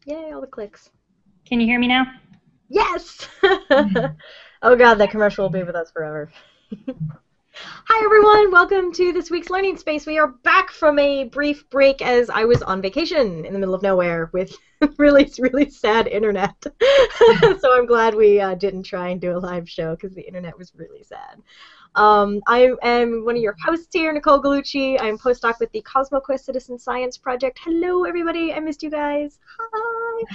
Yay, all the clicks. Can you hear me now? Yes! Oh god, that commercial will be with us forever. Hi everyone, welcome to this week's Learning Space. We are back from a brief break as I was on vacation in the middle of nowhere with really sad internet. So I'm glad we didn't try and do a live show because the internet was really sad. I am one of your hosts here, Nicole Gugliucci. I'm postdoc with the CosmoQuest Citizen Science Project. Hello everybody, I missed you guys. Hi!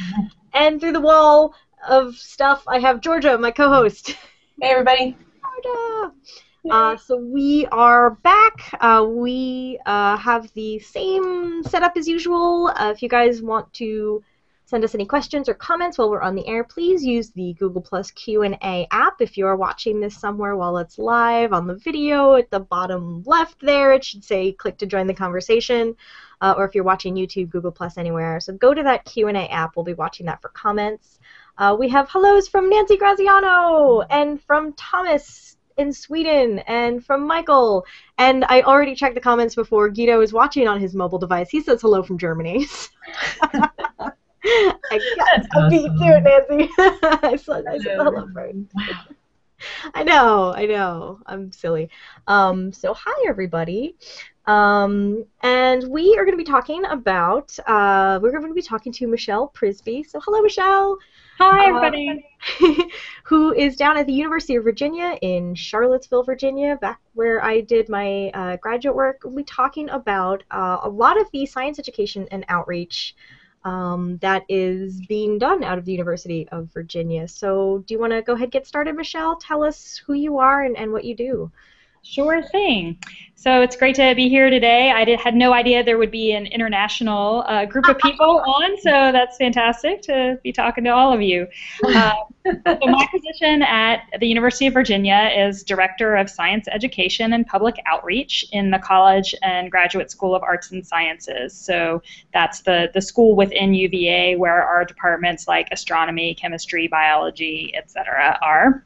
And through the wall of stuff, I have Georgia, my co-host. Hey everybody. Georgia! So we are back. We have the same setup as usual. If you guys want to send us any questions or comments while we're on the air, please use the Google Plus Q&A app. If you are watching this somewhere while it's live on the video, at the bottom left there, it should say click to join the conversation. Or if you're watching YouTube, Google Plus, anywhere. So go to that Q&A app. We'll be watching that for comments. We have hellos from Nancy Graziano and from Thomas in Sweden, and from Michael. And I already checked the comments before. Guido is watching on his mobile device. He says hello from Germany. I got beat to it, Nancy. I said hello first. I know. I'm silly. So hi everybody. And we are going to be talking about, we're going to be talking to Michelle Prisby. So hello, Michelle. Hi, everybody. Who is down at the University of Virginia in Charlottesville, Virginia, back where I did my graduate work. We'll be talking about a lot of the science education and outreach that is being done out of the University of Virginia. So do you want to go ahead and get started, Michelle? Tell us who you are and what you do. Sure thing. So it's great to be here today. I had no idea there would be an international group of people on, so that's fantastic to be talking to all of you. So my position at the University of Virginia is Director of Science Education and Public Outreach in the College and Graduate School of Arts and Sciences. So that's the school within UVA where our departments like astronomy, chemistry, biology, etc. are.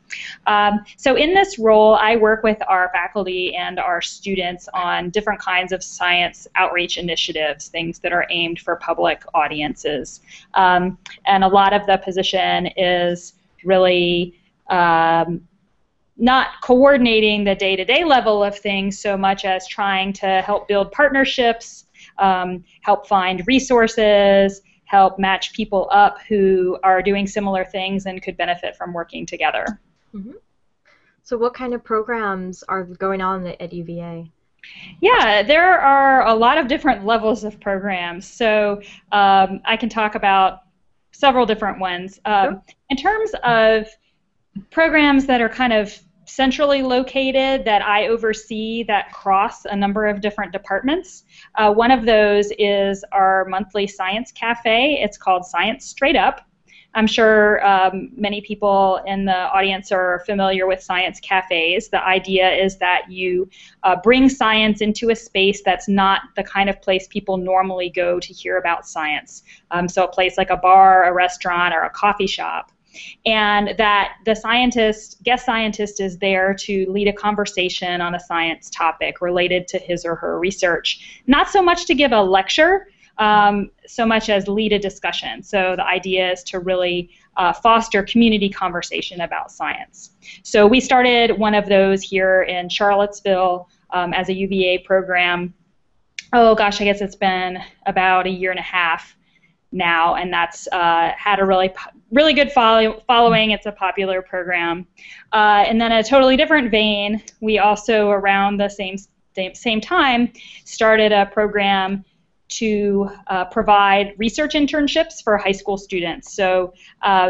So in this role, I work with our faculty and our students on different kinds of science outreach initiatives, things that are aimed for public audiences. And a lot of the position is really not coordinating the day-to-day level of things so much as trying to help build partnerships, help find resources, help match people up who are doing similar things and could benefit from working together. Mm-hmm. So what kind of programs are going on at UVA? Yeah, there are a lot of different levels of programs. So I can talk about several different ones. Sure. In terms of programs that are kind of centrally located that I oversee that cross a number of different departments, one of those is our monthly science cafe. It's called Science Straight Up. I'm sure many people in the audience are familiar with science cafes. The idea is that you bring science into a space that's not the kind of place people normally go to hear about science. So a place like a bar, a restaurant, or a coffee shop. And that the guest scientist is there to lead a conversation on a science topic related to his or her research. Not so much to give a lecture, so much as lead a discussion. So the idea is to really foster community conversation about science. So we started one of those here in Charlottesville as a UVA program. Oh gosh, I guess it's been about a year and a half now, and that's had a really good following. It's a popular program. And then a totally different vein, we also around the same time started a program to provide research internships for high school students. So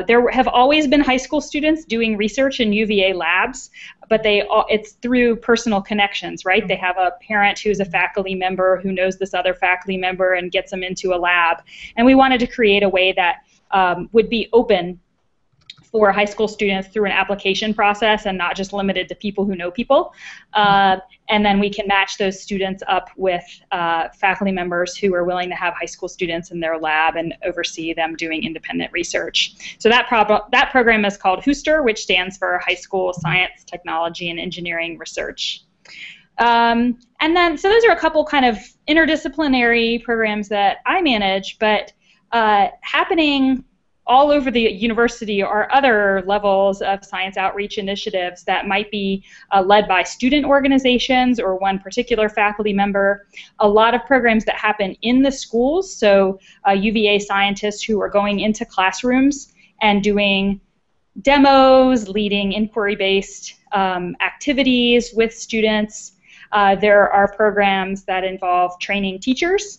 there have always been high school students doing research in UVA labs, but it's through personal connections, right? They have a parent who's a faculty member who knows this other faculty member and gets them into a lab. And we wanted to create a way that would be open for high school students through an application process and not just limited to people who know people. And then we can match those students up with faculty members who are willing to have high school students in their lab and oversee them doing independent research. So that program is called HOOSTER, which stands for High School Science, Technology, and Engineering Research. And then, so those are a couple kind of interdisciplinary programs that I manage, but happening all over the university are other levels of science outreach initiatives that might be led by student organizations or one particular faculty member. A lot of programs that happen in the schools, so UVA scientists who are going into classrooms and doing demos, leading inquiry-based activities with students. There are programs that involve training teachers.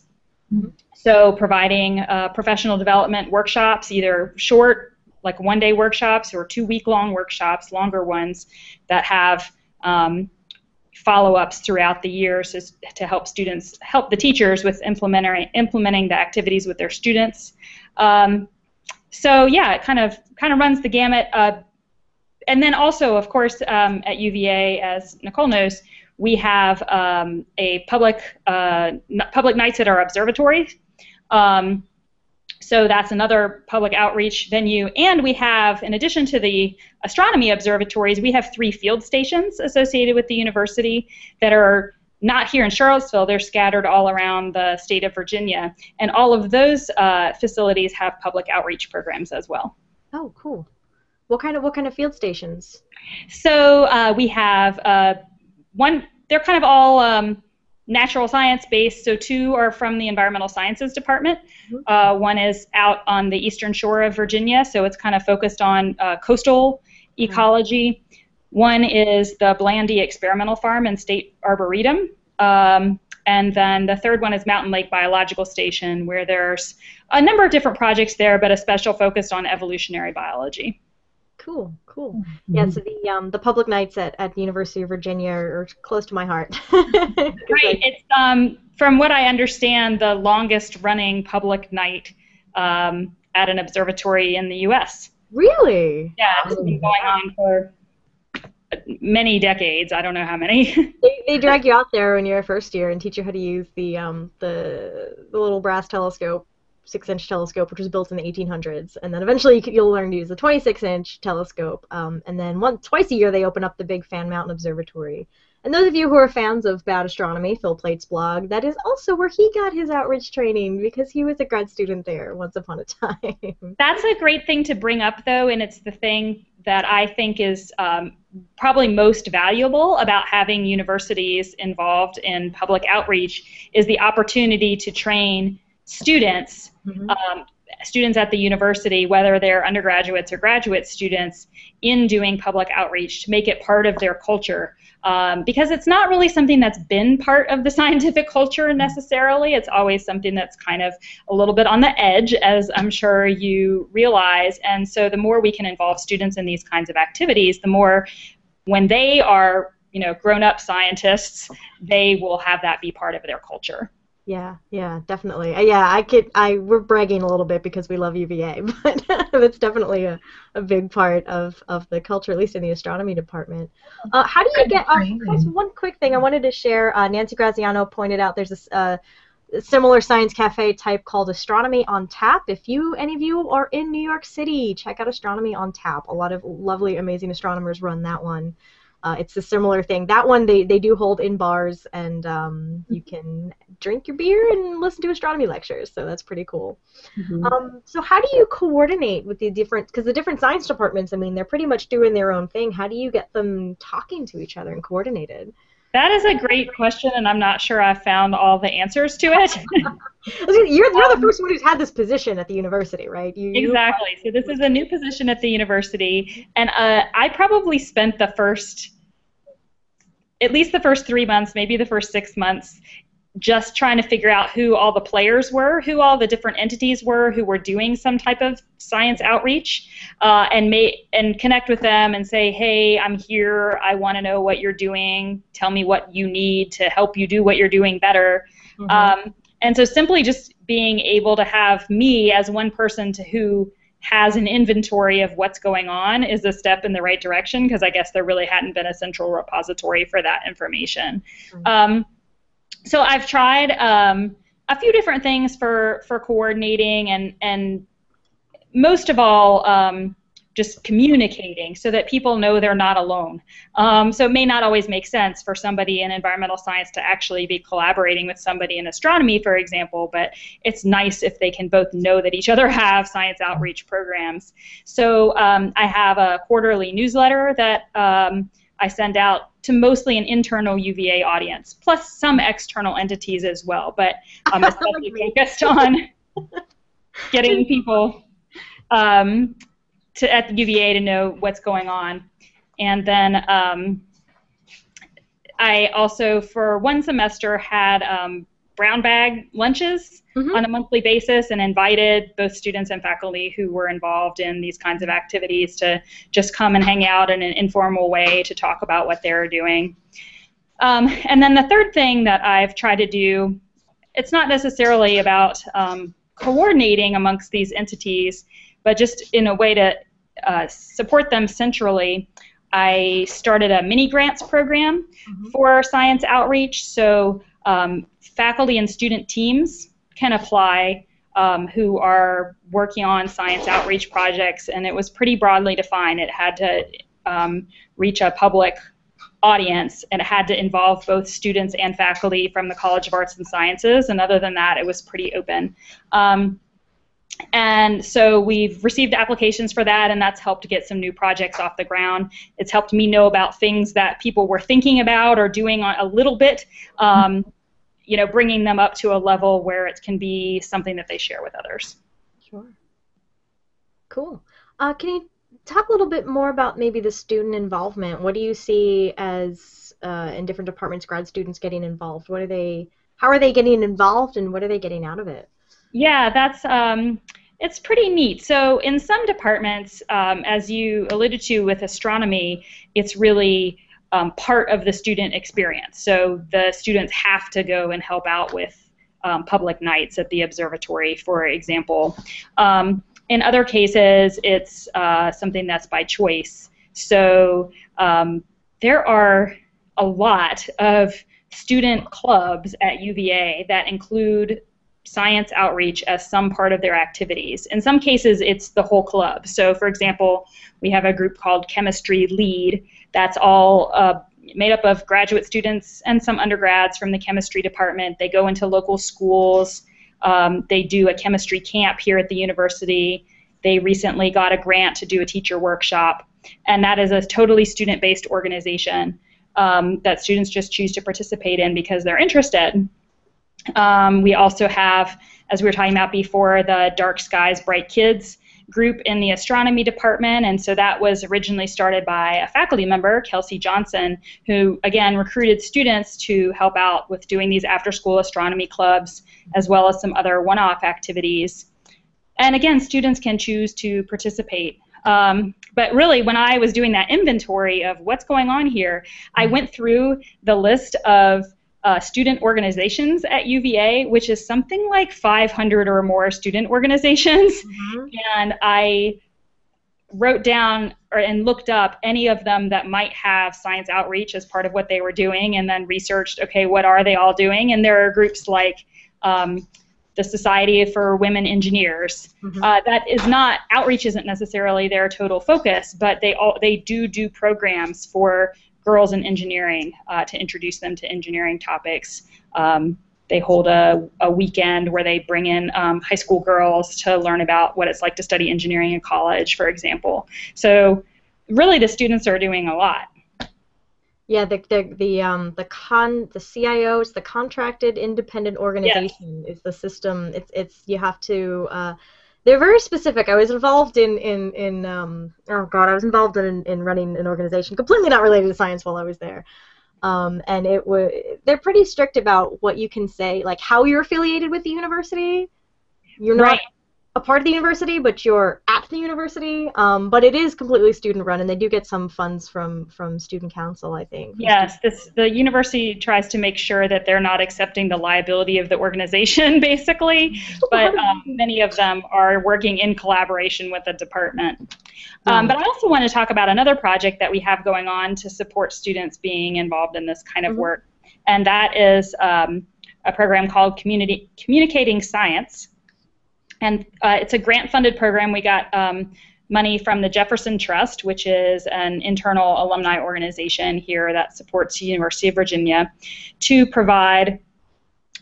Mm-hmm. So providing professional development workshops, either short, like one-day workshops, or 2-week-long workshops, longer ones that have follow-ups throughout the years to help the teachers with implementing the activities with their students. So yeah, it kind of runs the gamut. And then also, of course, at UVA, as Nicole knows, we have a public nights at our observatory. So that's another public outreach venue. And we have, in addition to the astronomy observatories, we have 3 field stations associated with the university that are not here in Charlottesville. They're scattered all around the state of Virginia. And all of those facilities have public outreach programs as well. Oh, cool. What kind of field stations? So we have they're kind of all natural science based, so 2 are from the environmental sciences department. Mm-hmm. One is out on the eastern shore of Virginia, so it's kind of focused on coastal ecology. Mm-hmm. One is the Blandy Experimental Farm and State Arboretum. And then the third one is Mountain Lake Biological Station, where there's a number of different projects there, but a special focus on evolutionary biology. Cool, cool. Mm-hmm. Yeah, so the public nights at the University of Virginia are close to my heart. Right. It's from what I understand, the longest running public night at an observatory in the U.S. Really? Yeah, it's been going on for many decades. I don't know how many. They drag you out there when you're a first year and teach you how to use the little brass telescope, 6-inch telescope, which was built in the 1800s, and then eventually you'll learn to use the 26-inch telescope, and then twice a year they open up the big Fan Mountain Observatory. And those of you who are fans of Bad Astronomy, Phil Plate's blog, that is also where he got his outreach training, because he was a grad student there once upon a time. That's a great thing to bring up, though, and it's the thing that I think is probably most valuable about having universities involved in public outreach, is the opportunity to train students, mm-hmm. Students at the university, whether they're undergraduates or graduate students, in doing public outreach, to make it part of their culture. Because it's not really something that's been part of the scientific culture necessarily. It's always something that's kind of a little bit on the edge, as I'm sure you realize. And so the more we can involve students in these kinds of activities, the more, when they are, grown-up scientists, they will have that be part of their culture. Yeah, definitely. We're bragging a little bit because we love UVA, but it's definitely a big part of the culture, at least in the astronomy department. How do you get, one quick thing I wanted to share, Nancy Graziano pointed out there's this similar science cafe type called Astronomy on Tap. If any of you are in New York City, check out Astronomy on Tap. A lot of lovely, amazing astronomers run that one. It's a similar thing. That one they do hold in bars, and you can drink your beer and listen to astronomy lectures, so that's pretty cool. Mm-hmm. So how do you coordinate with the different science departments? I mean, they're pretty much doing their own thing. How do you get them talking to each other and coordinated? That is a great question, and I'm not sure I've found all the answers to it. You're the first one who's had this position at the university, right? Exactly. So this is a new position at the university, and I probably spent at least the first 3 months, maybe the first 6 months, just trying to figure out who all the players were, who all the different entities were who were doing some type of science outreach, and connect with them and say, hey, I'm here, I want to know what you're doing, tell me what you need to help you do what you're doing better. Mm-hmm. And so simply just being able to have me as one person who has an inventory of what's going on is a step in the right direction, because I guess there really hadn't been a central repository for that information. Mm-hmm. So I've tried a few different things for coordinating, and most of all, just communicating so that people know they're not alone. So it may not always make sense for somebody in environmental science to actually be collaborating with somebody in astronomy, for example, but it's nice if they can both know that each other have science outreach programs. So I have a quarterly newsletter that I send out to mostly an internal UVA audience, plus some external entities as well, but I'm especially focused on getting people at the UVA to know what's going on. And then I also, for one semester, had brown bag lunches on a monthly basis and invited both students and faculty who were involved in these kinds of activities to just come and hang out in an informal way to talk about what they're doing. And then the third thing that I've tried to do, it's not necessarily about coordinating amongst these entities, but just in a way to support them centrally. I started a mini grants program for science outreach, so faculty and student teams can apply who are working on science outreach projects, and it was pretty broadly defined. It had to reach a public audience, and it had to involve both students and faculty from the College of Arts and Sciences, and other than that, it was pretty open. And so we've received applications for that, and that's helped get some new projects off the ground. It's helped me know about things that people were thinking about or doing a little bit, you know, bringing them up to a level where it can be something that they share with others. Sure. Cool. Can you talk a little bit more about maybe the student involvement? What do you see as in different departments, grad students getting involved? How are they getting involved, and what are they getting out of it? Yeah, that's it's pretty neat. So in some departments, as you alluded to with astronomy, it's really part of the student experience. So the students have to go and help out with public nights at the observatory, for example. In other cases, it's something that's by choice. So there are a lot of student clubs at UVA that include science outreach as some part of their activities. In some cases, it's the whole club. So, for example, we have a group called Chemistry Lead that's all made up of graduate students and some undergrads from the chemistry department. They go into local schools. They do a chemistry camp here at the university. They recently got a grant to do a teacher workshop, and that is a totally student-based organization that students just choose to participate in because they're interested. We also have, as we were talking about before, the Dark Skies, Bright Kids group in the astronomy department, and so that was originally started by a faculty member, Kelsey Johnson, who again recruited students to help out with doing these after-school astronomy clubs, as well as some other one-off activities. And again, students can choose to participate. But really, when I was doing that inventory of what's going on here, I went through the list of student organizations at UVA, which is something like 500 or more student organizations, and I wrote down and looked up any of them that might have science outreach as part of what they were doing, and then researched, okay, what are they all doing? And there are groups like the Society for Women Engineers. That is not, outreach isn't necessarily their total focus, but they do programs for girls in engineering to introduce them to engineering topics. They hold a weekend where they bring in high school girls to learn about what it's like to study engineering in college, for example. So really the students are doing a lot. Yeah, the CIO, it's the Contracted Independent Organization, is the system. It's you have to. They're very specific. I was involved in running an organization completely not related to science while I was there, and they're pretty strict about what you can say, like how you're affiliated with the university. You're not a part of the university, but you're at the university. But it is completely student run, and they do get some funds from student council, I think. Yes, the university tries to make sure that they're not accepting the liability of the organization, basically. But many of them are working in collaboration with the department. But I also want to talk about another project that we have going on to support students being involved in this kind of work, and that is a program called Communicating Science. And it's a grant-funded program. We got money from the Jefferson Trust, which is an internal alumni organization here that supports the University of Virginia, to provide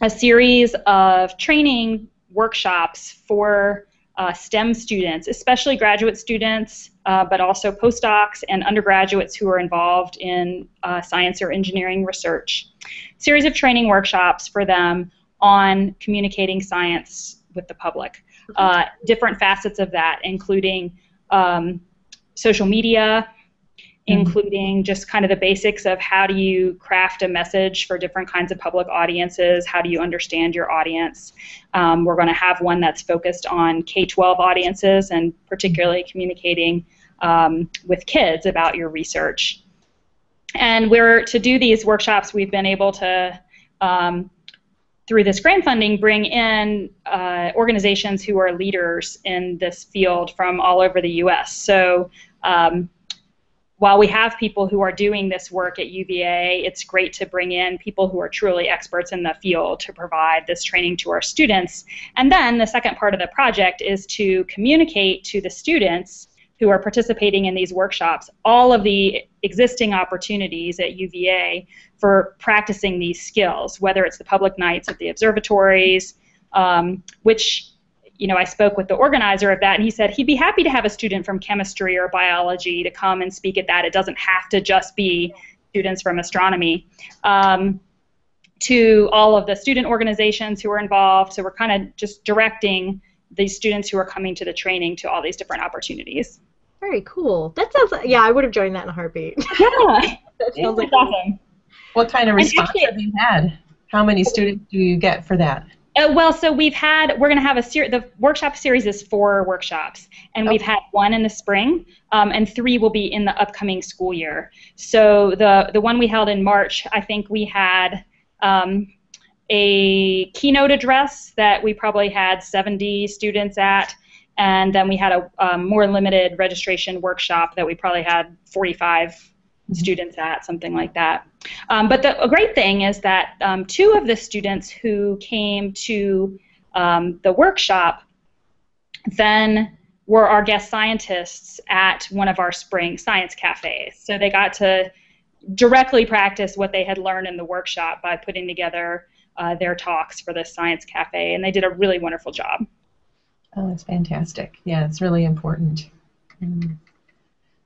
a series of training workshops for STEM students, especially graduate students, but also postdocs and undergraduates who are involved in science or engineering research. Series of training workshops for them on communicating science with the public. Different facets of that, including social media, including just kind of the basics of how do you craft a message for different kinds of public audiences, how do you understand your audience. We're going to have one that's focused on K-12 audiences and particularly communicating with kids about your research. And to do these workshops, we've been able to, through this grant funding, bring in organizations who are leaders in this field from all over the U.S. So while we have people who are doing this work at UVA, it's great to bring in people who are truly experts in the field to provide this training to our students. And then the second part of the project is to communicate to the students who are participating in these workshops all of the existing opportunities at UVA for practicing these skills, whether it's the public nights at the observatories, which, you know, I spoke with the organizer of that, and he said he'd be happy to have a student from chemistry or biology to come and speak at that. It doesn't have to just be students from astronomy. To all of the student organizations who are involved, so we're kind of just directing these students who are coming to the training to all these different opportunities. Very cool. That sounds like, yeah, I would have joined that in a heartbeat. Yeah, that sounds like awesome. What kind of response have you had? How many students do you get for that? Well, so we're going to have the workshop series is 4 workshops, and we've had 1 in the spring, and 3 will be in the upcoming school year. So the one we held in March, I think we had a keynote address that we probably had 70 students at, and then we had a more limited registration workshop that we probably had 45 students at, something like that. But a great thing is that 2 of the students who came to the workshop then were our guest scientists at one of our spring science cafes. So they got to directly practice what they had learned in the workshop by putting together their talks for this science cafe, and they did a really wonderful job. Oh, that's fantastic. Yeah, it's really important.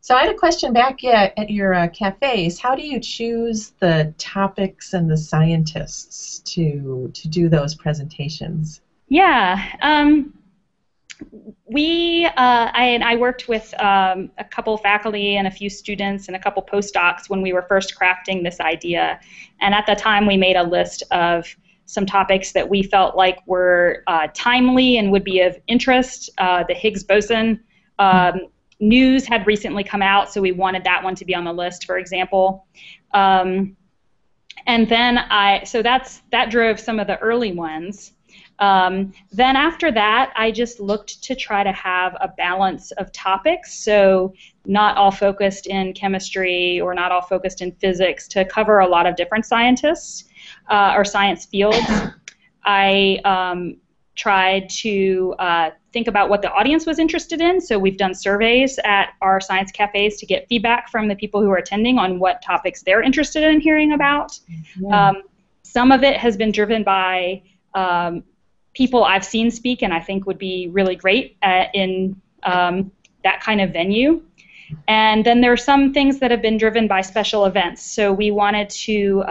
So I had a question back at your cafes. How do you choose the topics and the scientists to do those presentations? Yeah, I worked with a couple faculty and a few students and a couple postdocs when we were first crafting this idea. And at the time, we made a list of some topics that we felt like were timely and would be of interest. The Higgs boson news had recently come out, so we wanted that one to be on the list, for example. And then so that drove some of the early ones. Then after that, I just looked to try to have a balance of topics, so not all focused in chemistry or not all focused in physics, to cover a lot of different scientists or science fields. I tried to think about what the audience was interested in, so we've done surveys at our science cafes to get feedback from the people who are attending on what topics they're interested in hearing about. Yeah. Some of it has been driven by people I've seen speak and I think would be really great in that kind of venue. And then there are some things that have been driven by special events. So we wanted to,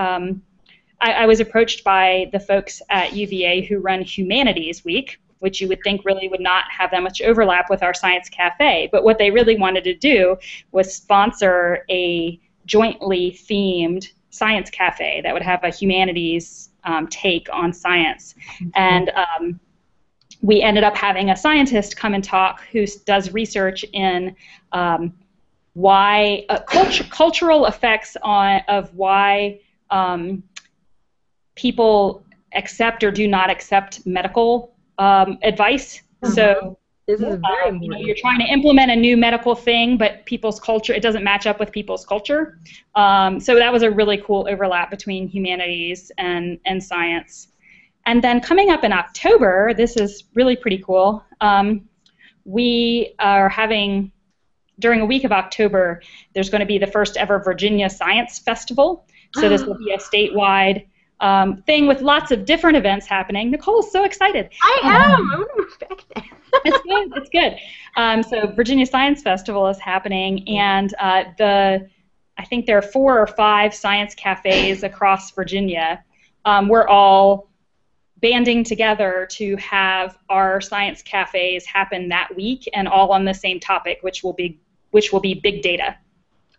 I was approached by the folks at UVA who run Humanities Week, which you would think really would not have that much overlap with our Science Cafe. But what they really wanted to do was sponsor a jointly themed Science Cafe that would have a humanities take on science. And we ended up having a scientist come and talk who does research in why cultural effects of why people accept or do not accept medical advice. So this is very important. you're trying to implement a new medical thing, but people's culture, it doesn't match up with people's culture. So that was a really cool overlap between humanities and science. And then coming up in October, this is really pretty cool. We are having during a week of October, there's going to be the first ever Virginia Science Festival. So this will be a statewide thing with lots of different events happening. Nicole's so excited. I am. I'm going to move back there. It's good. It's good. So Virginia Science Festival is happening, and I think there are 4 or 5 science cafes across Virginia. We're all banding together to have our science cafes happen that week, and all on the same topic, which will be big data.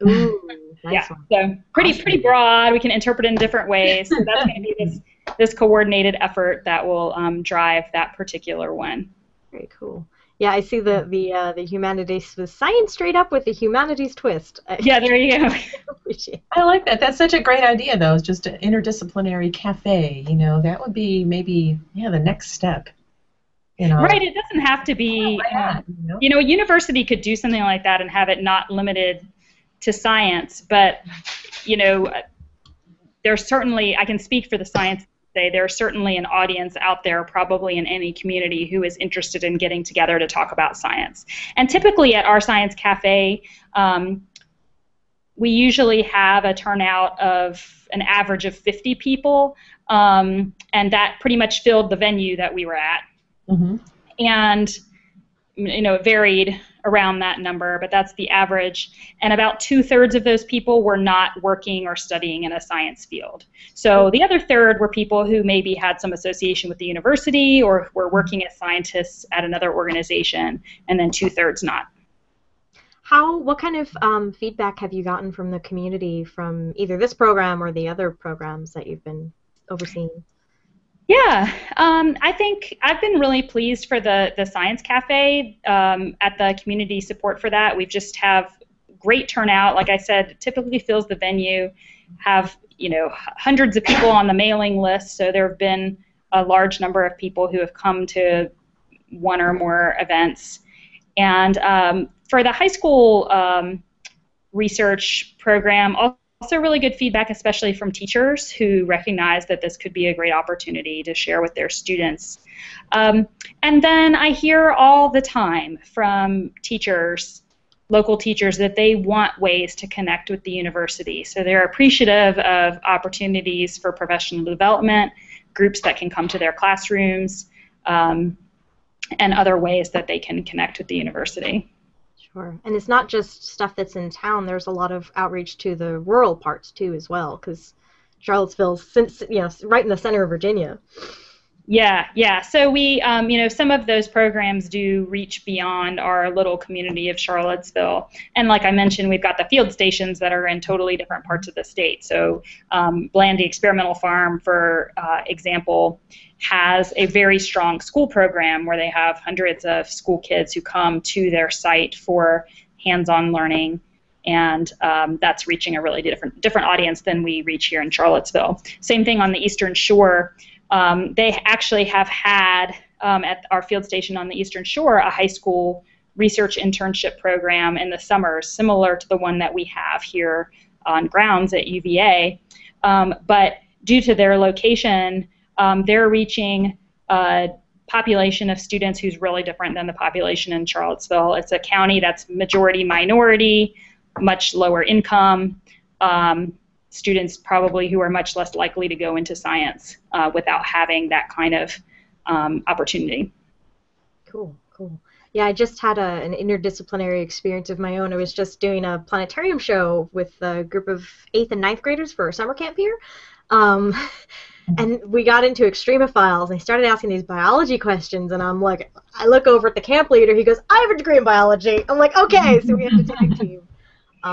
Ooh, nice one. So pretty broad. We can interpret it in different ways. So that's going to be this coordinated effort that will drive that particular one. Very cool. Yeah, I see the humanities, the science straight up with the humanities twist. Yeah, there you go. I like that. That's such a great idea, though. It's just an interdisciplinary cafe. You know, that would be maybe the next step. You know. Right. It doesn't have to be. You know, a university could do something like that and have it not limited to science, but you know, there's certainly, I can speak for the science. There's certainly an audience out there, probably in any community, who is interested in getting together to talk about science. And typically at our science cafe, we usually have a turnout of an average of 50 people, and that pretty much filled the venue that we were at. Mm-hmm. And you know, it varied around that number, but that's the average. And about 2/3 of those people were not working or studying in a science field. So the other third were people who maybe had some association with the university or were working as scientists at another organization, and then 2/3 not. What kind of feedback have you gotten from the community from either this program or the other programs that you've been overseeing? Yeah, I think I've been really pleased for the Science Cafe at the community support for that. We just have great turnout. Like I said, it typically fills the venue, have, you know, hundreds of people on the mailing list, so there have been a large number of people who have come to one or more events. And for the high school research program, also really good feedback, especially from teachers who recognize that this could be a great opportunity to share with their students. And then I hear all the time from teachers, local teachers, that they want ways to connect with the university. So they're appreciative of opportunities for professional development, groups that can come to their classrooms, and other ways that they can connect with the university. Sure. And it's not just stuff that's in town. There's a lot of outreach to the rural parts too, as well, because Charlottesville's, right in the center of Virginia. Yeah. So we, some of those programs do reach beyond our little community of Charlottesville. And like I mentioned, we've got the field stations that are in totally different parts of the state. So Blandy Experimental Farm, for example, has a very strong school program where they have hundreds of school kids who come to their site for hands-on learning. And that's reaching a really different audience than we reach here in Charlottesville. Same thing on the Eastern Shore. They actually have had, at our field station on the Eastern Shore, a high school research internship program in the summers, similar to the one that we have here on grounds at UVA. But due to their location, they're reaching a population of students who's really different than the population in Charlottesville. It's a county that's majority minority, much lower income, students probably who are much less likely to go into science without having that kind of opportunity. Cool. Yeah, I just had an interdisciplinary experience of my own. I was just doing a planetarium show with a group of 8th and 9th graders for a summer camp here. And we got into extremophiles, and they started asking these biology questions, and I'm like, I look over at the camp leader, he goes, I have a degree in biology. I'm like, okay, so we have to tag team.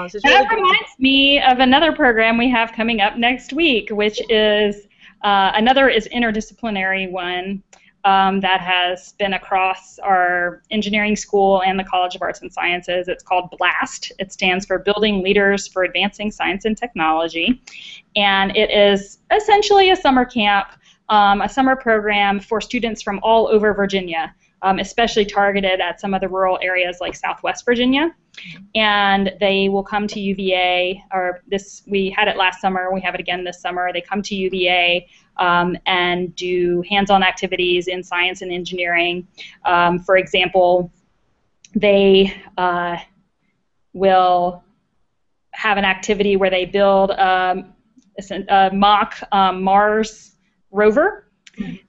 So that reminds me of another program we have coming up next week, which is another interdisciplinary one that has been across our engineering school and the College of Arts and Sciences. It's called BLAST. It stands for Building Leaders for Advancing Science and Technology. And it is essentially a summer camp, a summer program for students from all over Virginia, especially targeted at some of the rural areas like Southwest Virginia. And they will come to UVA, we had it last summer, we have it again this summer. They come to UVA and do hands-on activities in science and engineering. For example, they will have an activity where they build a mock Mars rover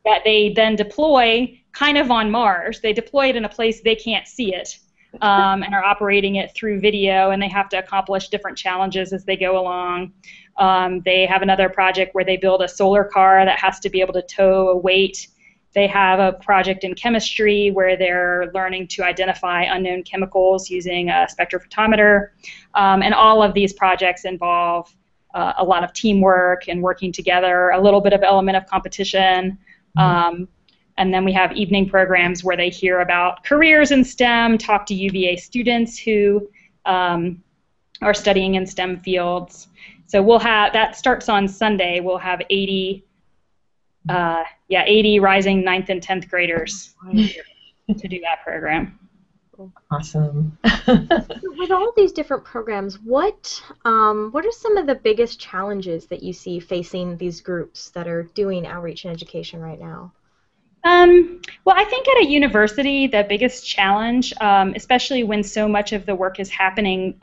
that they then deploy kind of on Mars. They deploy it in a place they can't see it, and are operating it through video, and they have to accomplish different challenges as they go along. They have another project where they build a solar car that has to be able to tow a weight. They have a project in chemistry where they're learning to identify unknown chemicals using a spectrophotometer. And all of these projects involve a lot of teamwork and working together, a little bit of element of competition. And then we have evening programs where they hear about careers in STEM, talk to UVA students who are studying in STEM fields. So we'll have, that starts on Sunday. We'll have 80 rising 9th and 10th graders to do that program. Awesome. With all these different programs, what are some of the biggest challenges that you see facing these groups that are doing outreach and education right now? Well, I think at a university, the biggest challenge, especially when so much of the work is happening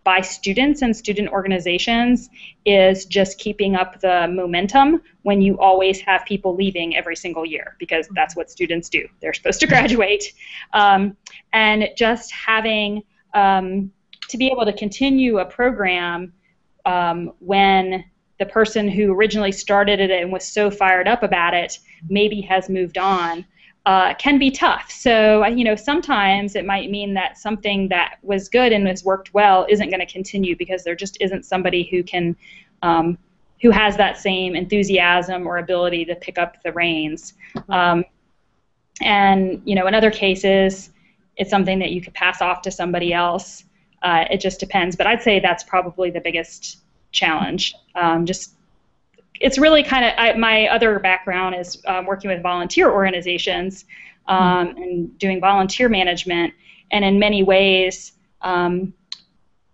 by students and student organizations, is just keeping up the momentum when you always have people leaving every single year, because that's what students do. They're supposed to graduate. And just having to be able to continue a program when the person who originally started it and was so fired up about it maybe has moved on, can be tough. So, sometimes it might mean that something that was good and has worked well isn't going to continue because there just isn't somebody who can, who has that same enthusiasm or ability to pick up the reins. And, in other cases, it's something that you could pass off to somebody else. It just depends. But I'd say that's probably the biggest challenge. It's really kind of, my other background is working with volunteer organizations and doing volunteer management, and in many ways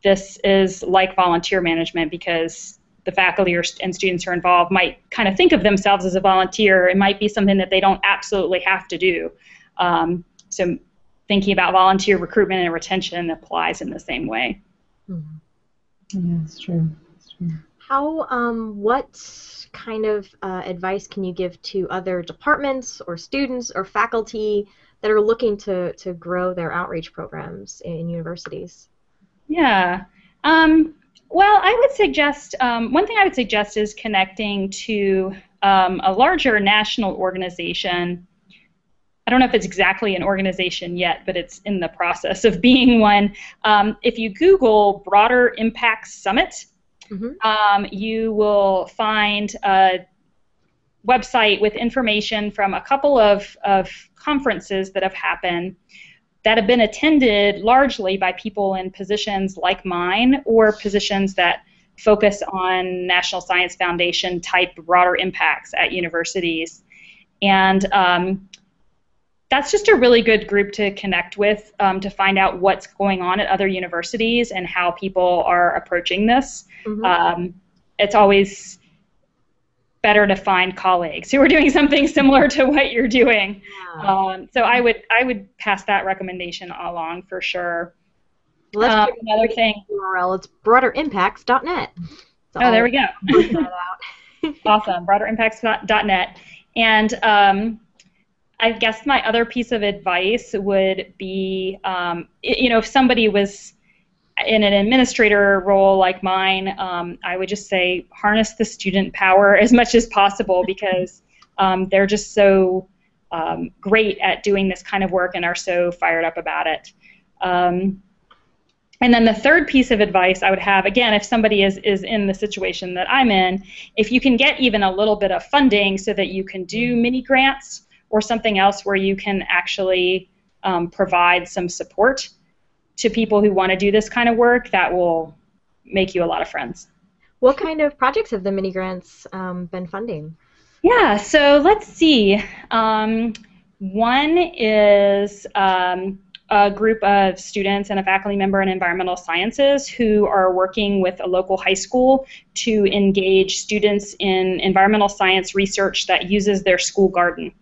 this is like volunteer management because the faculty and students who are involved might kind of think of themselves as a volunteer. It might be something that they don't absolutely have to do. So thinking about volunteer recruitment and retention applies in the same way. Yeah, it's true. It's true. What kind of advice can you give to other departments or students or faculty that are looking to grow their outreach programs in universities? Yeah. Well, I would suggest, one thing I would suggest is connecting to a larger national organization. I don't know if it's exactly an organization yet, but it's in the process of being one. If you Google Broader Impact Summit, you will find a website with information from a couple of conferences that have happened that have been attended largely by people in positions like mine or positions that focus on National Science Foundation type broader impacts at universities. And that's just a really good group to connect with to find out what's going on at other universities and how people are approaching this. It's always better to find colleagues who are doing something similar to what you're doing. So I would pass that recommendation along for sure. Well, let's another thing. URL. It's broaderimpacts.net. So there we go. Awesome, broaderimpacts.net. And I guess my other piece of advice would be, if somebody was in an administrator role like mine, I would just say harness the student power as much as possible because they're just so great at doing this kind of work and are so fired up about it. And then the third piece of advice I would have, again, if somebody is in the situation that I'm in, if you can get even a little bit of funding so that you can do mini grants or something else where you can actually provide some support to people who want to do this kind of work, that will make you a lot of friends. What kind of projects have the mini grants been funding? Yeah, so let's see. One is a group of students and a faculty member in environmental sciences who are working with a local high school to engage students in environmental science research that uses their school garden.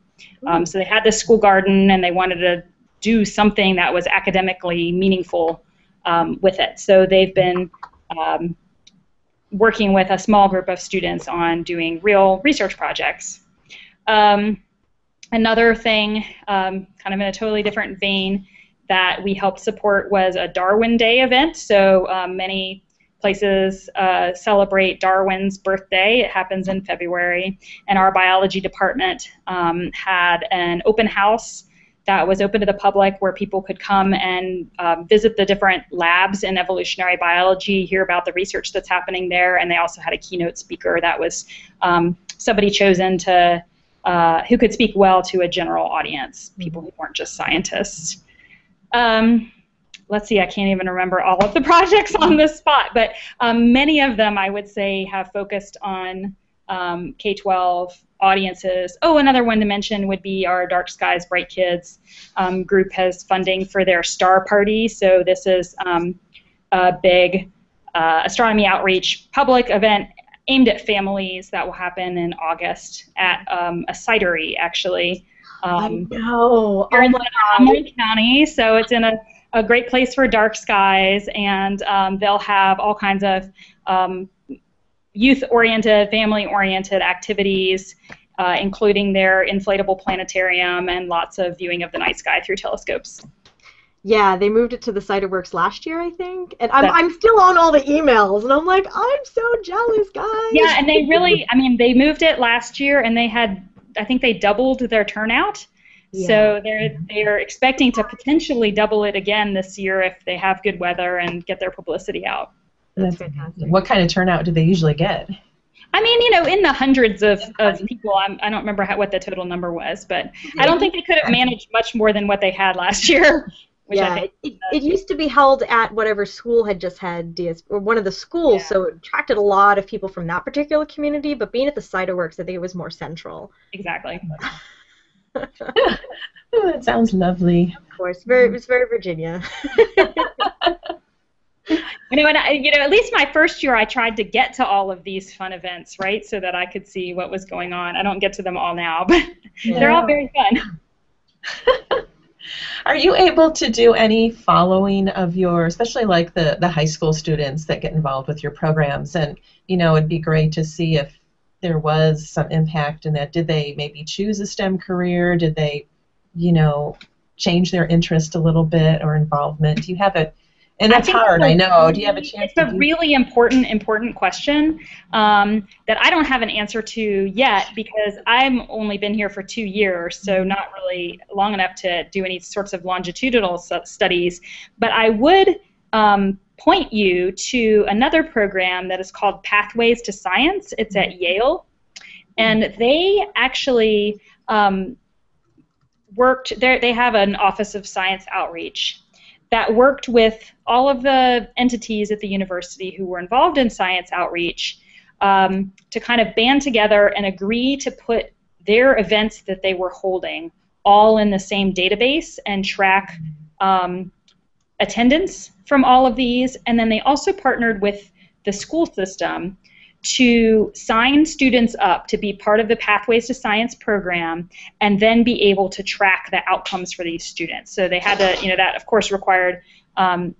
So they had this school garden and they wanted to do something that was academically meaningful with it. So they've been working with a small group of students on doing real research projects. Another thing, kind of in a totally different vein, that we helped support was a Darwin Day event. So many places celebrate Darwin's birthday. It happens in February, and our biology department had an open house that was open to the public where people could come and visit the different labs in evolutionary biology, hear about the research that's happening there, and they also had a keynote speaker that was somebody chosen to who could speak well to a general audience, people who weren't just scientists. Let's see, I can't even remember all of the projects on this spot, but many of them I would say have focused on K-12 audiences. Oh, another one to mention would be our Dark Skies Bright Kids group has funding for their Star Party. So this is a big astronomy outreach public event aimed at families that will happen in August at a cidery, actually. I know. Here in Sonoma County, so it's in a great place for dark skies, and they'll have all kinds of youth-oriented, family-oriented activities, including their inflatable planetarium and lots of viewing of the night sky through telescopes. Yeah, they moved it to the Ciderworks last year, I think, and I'm still on all the emails, and I'm like, I'm so jealous, guys. Yeah, and they really, I mean, they moved it last year, and they had, I think they doubled their turnout. Yeah. So they're expecting to potentially double it again this year if they have good weather and get their publicity out. That's fantastic. What kind of turnout do they usually get? I mean, you know, in the hundreds of people. I don't remember what the total number was, but I don't think they could have managed much more than what they had last year. Yeah, it used to be held at whatever school had just had or one of the schools, so it attracted a lot of people from that particular community, but being at the Ciderworks, I think it was more central. Exactly. Oh, that sounds lovely. Of course, it was very Virginia. At least my first year I tried to get to all of these fun events, right, so that I could see what was going on. I don't get to them all now, but they're all very fun. Are you able to do any following of your, especially like the high school students that get involved with your programs? And, it'd be great to see if there was some impact in that. Did they maybe choose a STEM career? Did they, change their interest a little bit or involvement? Do you have a, and that's hard, I know. Do you have a chance? It's a really important question that I don't have an answer to yet because I've only been here for 2 years, so not really long enough to do any sorts of longitudinal studies. But I would point you to another program that is called Pathways to Science. It's at Yale, and they actually worked there. They have an Office of Science Outreach that worked with all of the entities at the university who were involved in science outreach to kind of band together and agree to put their events that they were holding all in the same database and track attendance from all of these. And then they also partnered with the school system to sign students up to be part of the Pathways to Science program and then be able to track the outcomes for these students. So they had to, that of course required IRB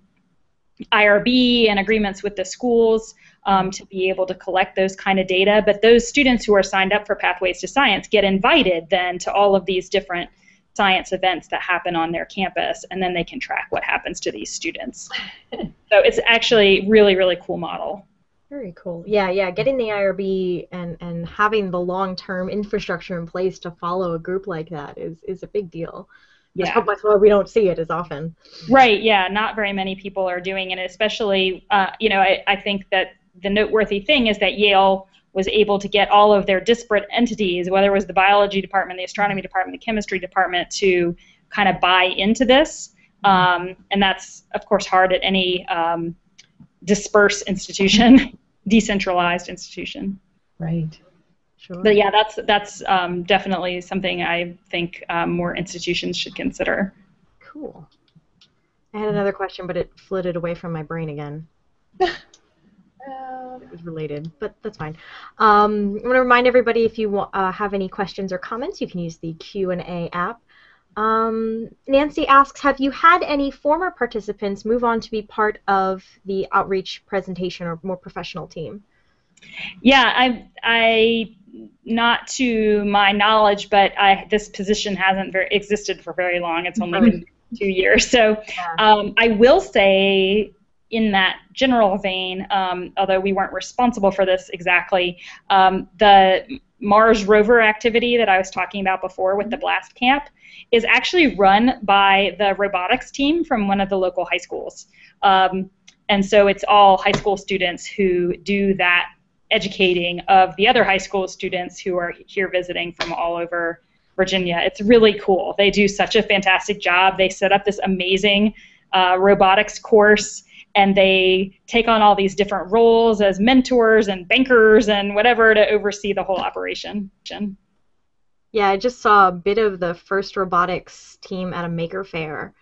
and agreements with the schools to be able to collect those kind of data. But those students who are signed up for Pathways to Science get invited then to all of these different science events that happen on their campus, and then they can track what happens to these students. So it's actually really, really cool model. Very cool. Yeah, getting the IRB and having the long-term infrastructure in place to follow a group like that is a big deal. Yeah. That's why we don't see it as often. Right, yeah, not very many people are doing it, especially, I think that the noteworthy thing is that Yale was able to get all of their disparate entities, whether it was the biology department, the astronomy department, the chemistry department, to kind of buy into this. And that's, of course, hard at any dispersed institution, decentralized institution. Right. Sure. But yeah, that's definitely something I think more institutions should consider. Cool. I had another question, but it flitted away from my brain again. It was related, but that's fine. I'm going to remind everybody if you have any questions or comments, you can use the Q&A app. Nancy asks, have you had any former participants move on to be part of the outreach presentation or more professional team? Yeah, I not to my knowledge, but this position hasn't existed for very long. It's only been 2 years. So I will say, in that general vein, although we weren't responsible for this exactly, the Mars rover activity that I was talking about before with the blast camp is actually run by the robotics team from one of the local high schools. And so it's all high school students who do that educating of the other high school students who are here visiting from all over Virginia. It's really cool. They do such a fantastic job. They set up this amazing robotics course, and they take on all these different roles as mentors and bankers and whatever to oversee the whole operation. Yeah, I just saw a bit of the first robotics team at a maker fair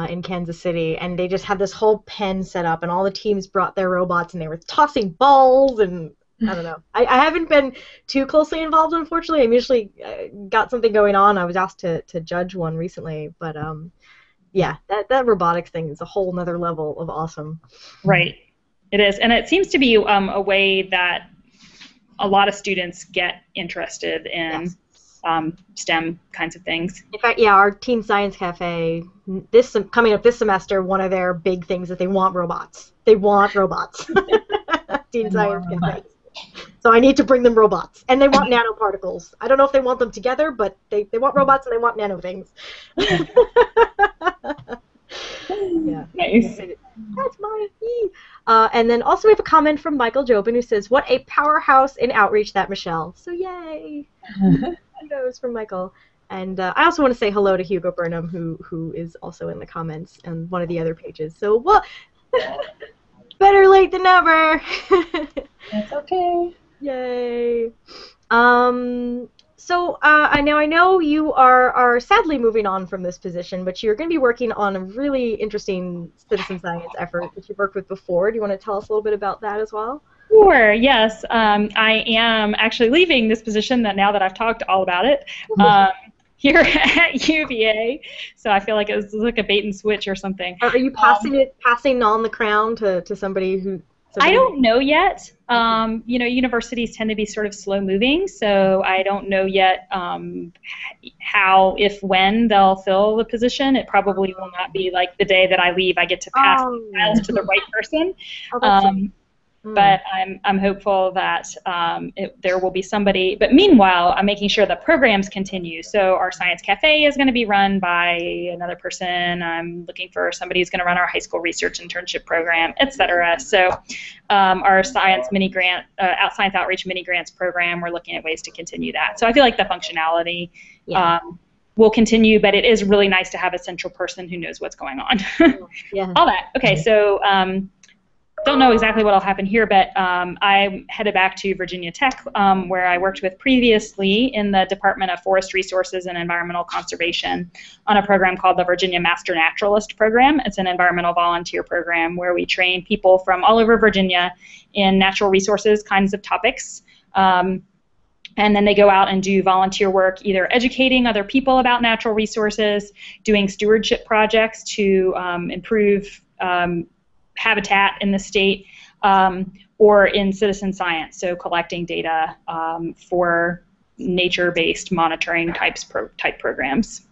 in Kansas City, and they just had this whole pen set up, and all the teams brought their robots, and they were tossing balls, and I don't know. I haven't been too closely involved, unfortunately. I'm usually got something going on. I was asked to judge one recently, but yeah, that robotics thing is a whole nother level of awesome. Right, it is, and it seems to be a way that a lot of students get interested in STEM kinds of things. In fact, yeah, our Teen Science Cafe, coming up this semester, one of their big things is they want robots. They want robots. Teen Science Cafe. So I need to bring them robots. And they want nanoparticles. I don't know if they want them together, but they want robots and they want nano things. Yeah. Nice. That's my and then also we have a comment from Michael Jobin who says, what a powerhouse in outreach, that Michelle. So yay. Kudos from Michael. And I also want to say hello to Hugo Burnham, who is also in the comments on one of the other pages. So, well, better late than never. That's okay. Yay. So I know you are sadly moving on from this position, but you're going to be working on a really interesting citizen science effort that you've worked with before. Do you want to tell us a little bit about that as well? Sure, yes. I am actually leaving this position now that I've talked all about it here at UVA. So I feel like it was like a bait and switch or something. Are you passing on the crown to somebody who... I don't know yet. You know, universities tend to be sort of slow moving, so I don't know yet how, if, when they'll fill the position. It probably will not be like the day that I leave, I get to pass the files to the right person. But I'm hopeful that there will be somebody. But meanwhile, I'm making sure that programs continue. So our Science Cafe is going to be run by another person. I'm looking for somebody who's going to run our high school research internship program, etc. So our Science Mini Grant, Science Outreach Mini Grants program, we're looking at ways to continue that. So I feel like the functionality will continue, but it is really nice to have a central person who knows what's going on. All that. Okay, so don't know exactly what will happen here, but I headed back to Virginia Tech, where I worked with previously in the Department of Forest Resources and Environmental Conservation on a program called the Virginia Master Naturalist Program. It's an environmental volunteer program where we train people from all over Virginia in natural resources kinds of topics. And then they go out and do volunteer work, either educating other people about natural resources, doing stewardship projects to improve habitat in the state, or in citizen science, so collecting data for nature-based monitoring type programs.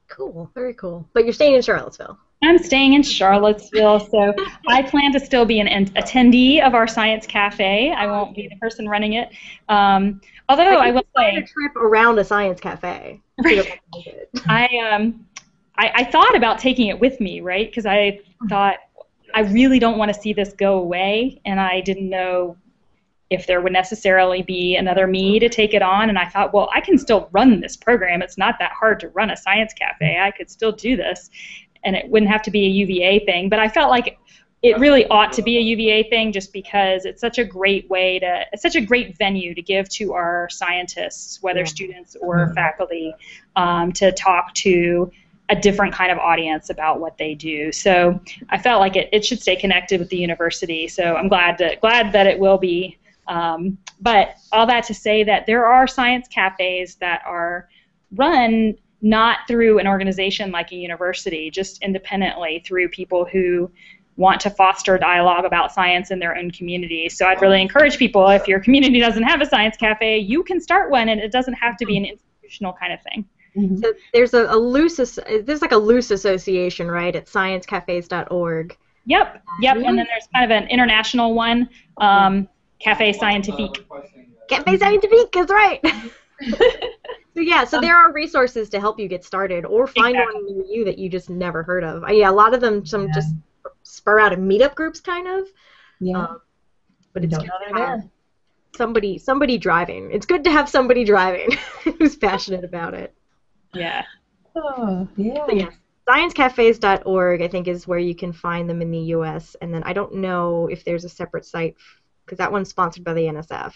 Cool, very cool. But you're staying in Charlottesville. I'm staying in Charlottesville, so I plan to still be an attendee of our Science Cafe. I won't be the person running it. Although I will say, a trip around a Science Cafe. I thought about taking it with me, right? Because I thought, I really don't want to see this go away, and I didn't know if there would necessarily be another me to take it on, and I thought, well, I can still run this program. It's not that hard to run a Science Cafe. I could still do this, and it wouldn't have to be a UVA thing, but I felt like it really ought to be a UVA thing just because it's such a great way to, it's such a great venue to give to our scientists, whether students or faculty, to talk to a different kind of audience about what they do. So I felt like it should stay connected with the university. So I'm glad that it will be. But all that to say that there are science cafes that are run not through an organization like a university, just independently through people who want to foster dialogue about science in their own community. So I'd really encourage people, if your community doesn't have a science cafe, you can start one, and it doesn't have to be an institutional kind of thing. So there's there's like a loose association, right, at sciencecafes.org. Yep, and then there's kind of an international one, Café Scientifique. Café Scientifique, that's right. So yeah, so there are resources to help you get started, or find one near you that you just never heard of. Yeah, a lot of them just spur out of meetup groups, kind of. Yeah. But it's good to have somebody driving. It's good to have somebody driving who's passionate about it. Yeah. Oh, yeah. So yeah, sciencecafes.org, I think, is where you can find them in the U.S. And then I don't know if there's a separate site, because that one's sponsored by the NSF.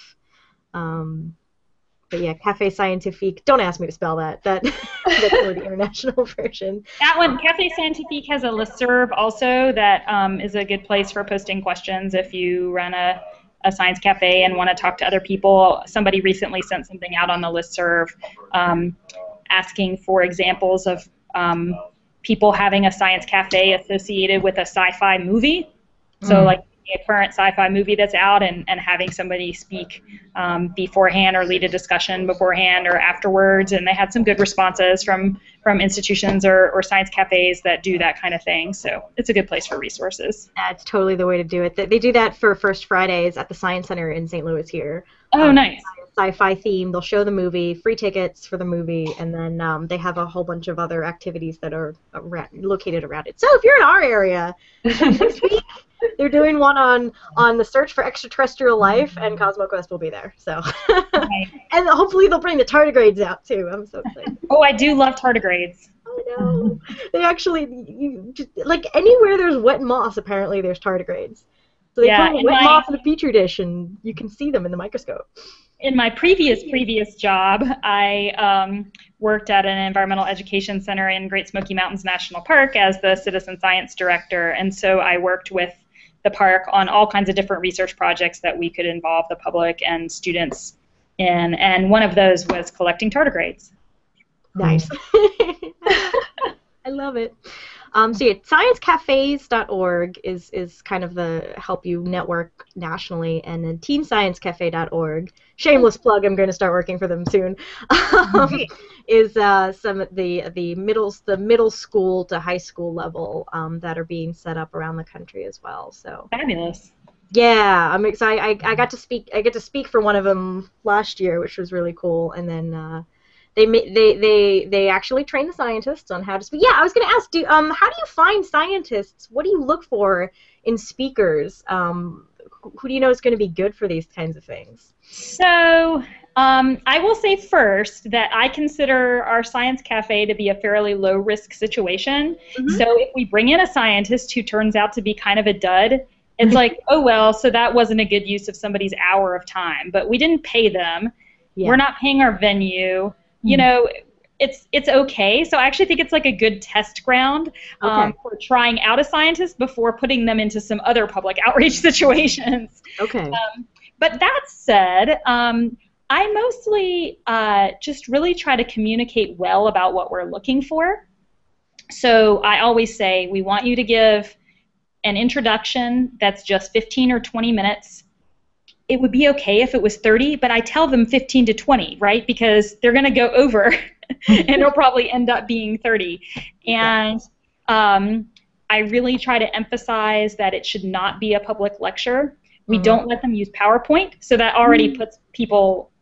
But yeah, Café Scientifique. Don't ask me to spell that. That's for the international version. That one, Café Scientifique, has a listserv also that is a good place for posting questions if you run a science cafe and want to talk to other people. Somebody recently sent something out on the listserv asking for examples of people having a science cafe associated with a sci-fi movie. So like a current sci-fi movie that's out, and having somebody speak beforehand or lead a discussion beforehand or afterwards, and they had some good responses from institutions or science cafes that do that kind of thing. So it's a good place for resources. That's totally the way to do it. They do that for First Fridays at the Science Center in St. Louis here. Oh, nice. Sci-fi theme. They'll show the movie, free tickets for the movie, and then they have a whole bunch of other activities that are located around it. So if you're in our area, this week they're doing one on the search for extraterrestrial life, and CosmoQuest will be there. So, and hopefully they'll bring the tardigrades out too. I'm so excited. Oh, I do love tardigrades. I know. They actually, like anywhere there's wet moss, apparently there's tardigrades. So they put wet moss in a petri dish, and you can see them in the microscope. In my previous job, I worked at an environmental education center in Great Smoky Mountains National Park as the citizen science director, and so I worked with the park on all kinds of different research projects that we could involve the public and students in, and one of those was collecting tardigrades. Nice. I love it. So yeah, sciencecafes.org is kind of the help you network nationally, and then teensciencecafe.org, shameless plug, I'm going to start working for them soon, is some of the middle school to high school level that are being set up around the country as well. So fabulous. Yeah, I'm excited. I got to speak for one of them last year, which was really cool, and then. They actually train the scientists on how to speak. Yeah, I was going to ask, how do you find scientists? What do you look for in speakers? Who do you know is going to be good for these kinds of things? So I will say first that I consider our science cafe to be a fairly low-risk situation. So if we bring in a scientist who turns out to be kind of a dud, it's like, oh, well, so that wasn't a good use of somebody's hour of time. But we didn't pay them. Yeah. We're not paying our venue. You know, it's okay. So I actually think it's like a good test ground for trying out a scientist before putting them into some other public outreach situations. Okay. But that said, I mostly just really try to communicate well about what we're looking for. So I always say, we want you to give an introduction that's just 15 or 20 minutes. It would be okay if it was 30, but I tell them 15 to 20, right? Because they're going to go over, and it'll probably end up being 30. And I really try to emphasize that it should not be a public lecture. We don't let them use PowerPoint, so that already puts people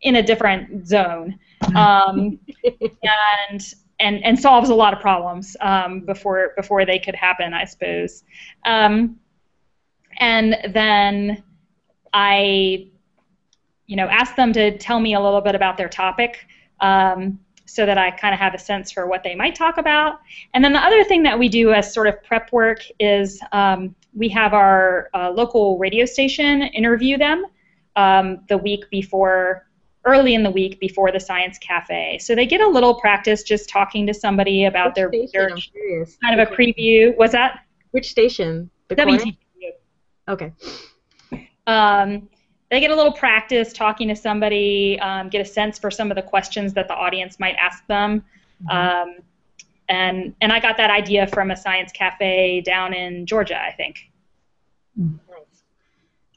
in a different zone, and solves a lot of problems before they could happen, I suppose. And then I, ask them to tell me a little bit about their topic, so that I kind of have a sense for what they might talk about. And then the other thing that we do as sort of prep work is we have our local radio station interview them the week before, early in the week before the Science Cafe. So they get a little practice just talking to somebody about their research, kind of a preview. What's that? Which station? WTW. Okay. They get a little practice talking to somebody, get a sense for some of the questions that the audience might ask them. And I got that idea from a science cafe down in Georgia, I think. Nice.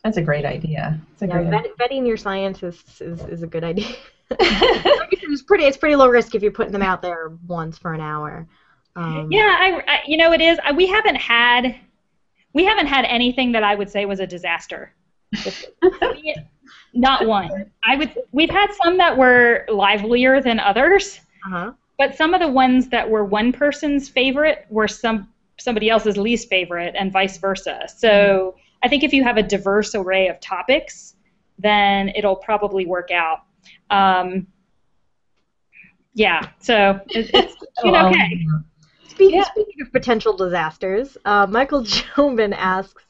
That's a great idea. Vetting your science is a good idea. It's pretty low risk if you're putting them out there once for an hour. Yeah, it is. We haven't had anything that I would say was a disaster. Not one. We've had some that were livelier than others, but some of the ones that were one person's favorite were somebody else's least favorite, and vice versa. So I think if you have a diverse array of topics, then it'll probably work out. So it's okay. Speaking of potential disasters, Michael Jobin asks,